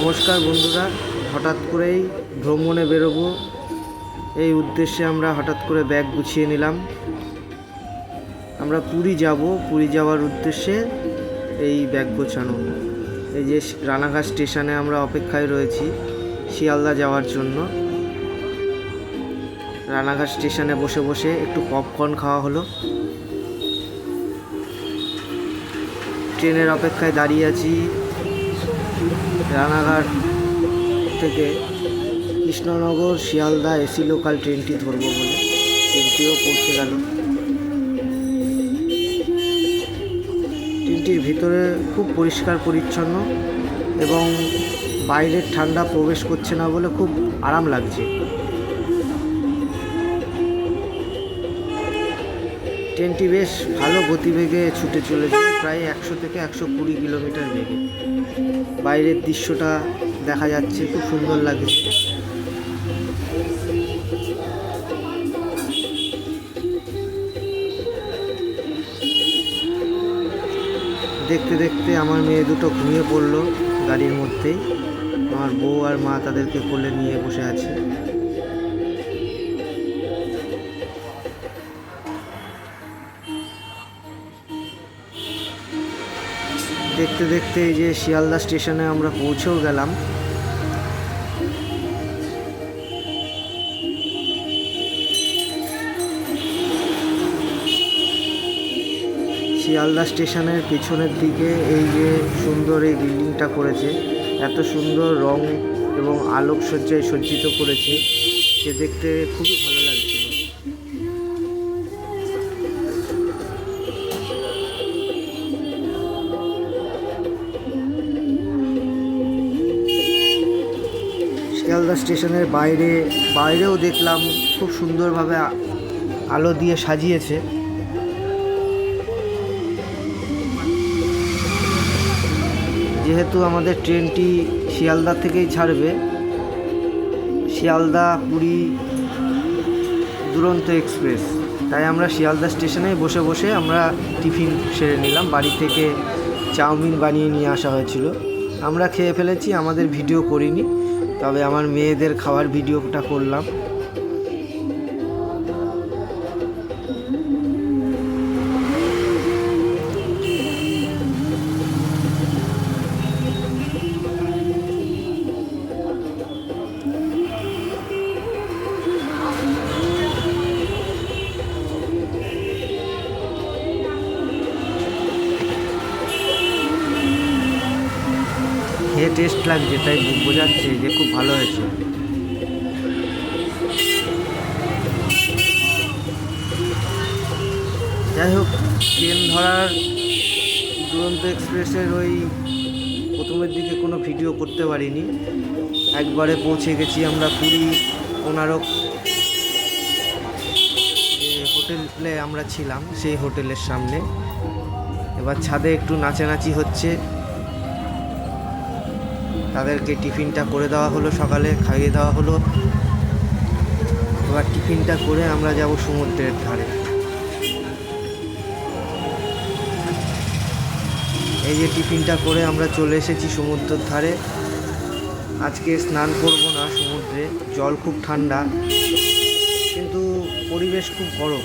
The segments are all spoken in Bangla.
নমস্কার বন্ধুরা, হঠাৎ করেই ভ্রমণে বেরোবো এই উদ্দেশ্যে আমরা হঠাৎ করে ব্যাগ গুছিয়ে নিলাম। আমরা পুরী যাব, পুরী যাওয়ার উদ্দেশ্যে এই ব্যাগ গোছানো। এই যে রানাঘাট স্টেশনে আমরা অপেক্ষায় রয়েছি শিয়ালদা যাওয়ার জন্য। রানাঘাট স্টেশনে বসে বসে একটু পপকর্ন খাওয়া হলো। ট্রেনের অপেক্ষায় দাঁড়িয়ে আছি। রানাঘাট থেকে কৃষ্ণনগর শিয়ালদা এসি লোকাল ট্রেনটি ধরবো বলে ট্রেনটিও পৌঁছে গেল। ট্রেনটির ভিতরে খুব পরিষ্কার পরিচ্ছন্ন এবং বাইরের ঠান্ডা প্রবেশ করছে না বলে খুব আরাম লাগছে। ট্রেনটি বেশ ভালো গতিবেগে ছুটে চলেছে, প্রায় 100 থেকে 120 কিলোমিটার বেগে। বাইরের দৃশ্যটা দেখা যাচ্ছে, খুব সুন্দর লাগছে। দেখতে দেখতে আমার মেয়ে দুটো ঘুমিয়ে পড়লো গাড়ির মধ্যেই। আমার বউ আর মা তাদেরকে কোলে নিয়ে বসে আছে। দেখতে দেখতে এই যে শিয়ালদা স্টেশনে আমরা পৌঁছেও গেলাম। শিয়ালদা স্টেশনের পিছনের দিকে এই যে সুন্দর এই বিল্ডিংটা করেছে, এত সুন্দর রং এবং আলোকসজ্জায় সজ্জিত করেছে, সে দেখতে খুবই ভালো লাগছিল। শিয়ালদা স্টেশনের বাইরেও দেখলাম খুব সুন্দরভাবে আলো দিয়ে সাজিয়েছে। যেহেতু আমাদের ট্রেনটি শিয়ালদা থেকেই ছাড়বে, শিয়ালদা পুরী দুরন্ত এক্সপ্রেস, তাই আমরা শিয়ালদা স্টেশনেই বসে বসে আমরা টিফিন সেরে নিলাম। বাড়ি থেকে চাউমিন বানিয়ে নিয়ে আসা হয়েছিল, আমরা খেয়ে ফেলেছি। আমাদের ভিডিও করিনি, তবে আমার মেয়েদের খাওয়ার ভিডিওটা করলাম। খেয়ে টেস্ট লাগছে, তাই বোঝাচ্ছে যে খুব ভালো হয়েছে। যাই হোক, ট্রেন ধরার দুরন্ত এক্সপ্রেসের ওই প্রথমের দিকে কোনো ভিডিও করতে পারিনি। একবারে পৌঁছে গেছি আমরা পুরী কোনারক যে হোটেলে আমরা ছিলাম সেই হোটেলের সামনে। এবার ছাদে একটু নাচানাচি হচ্ছে। তাদেরকে টিফিনটা করে দেওয়া হলো, সকালে খাইয়ে দেওয়া হলো। এবার টিফিনটা করে আমরা যাব সমুদ্রের ধারে। এই যে টিফিনটা করে আমরা চলে এসেছি সমুদ্রের ধারে। আজকে স্নান করব না সমুদ্রে, জল খুব ঠান্ডা কিন্তু পরিবেশ খুব গরম।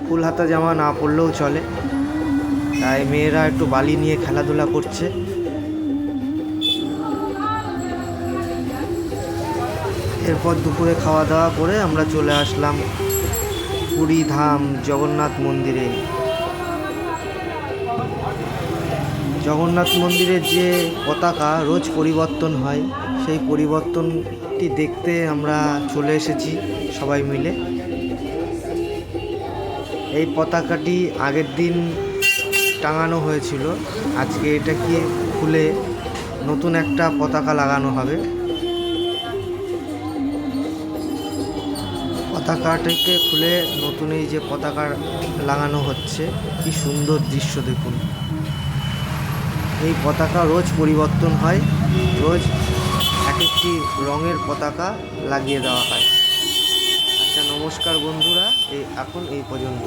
ফুল হাতা জামা না পরলেও চলে, তাই মেয়েরা একটু বালি নিয়ে খেলাধুলা করছে। এরপর দুপুরে খাওয়া দাওয়া করে আমরা চলে আসলাম পুরী ধাম জগন্নাথ মন্দিরে। জগন্নাথ মন্দিরের যে পতাকা রোজ পরিবর্তন হয়, সেই পরিবর্তনটি দেখতে আমরা চলে এসেছি সবাই মিলে। এই পতাকাটি আগের দিন টাঙানো হয়েছিল, আজকে এটাকে খুলে নতুন একটা পতাকা লাগানো হবে। পতাকাটিকে খুলে নতুন এই যে পতাকা লাগানো হচ্ছে, কি সুন্দর দৃশ্য দেখুন। এই পতাকা রোজ পরিবর্তন হয়, রোজ এক একটি রঙের পতাকা লাগিয়ে দেওয়া হয়। আচ্ছা, নমস্কার বন্ধুরা, এখন এই পর্যন্ত।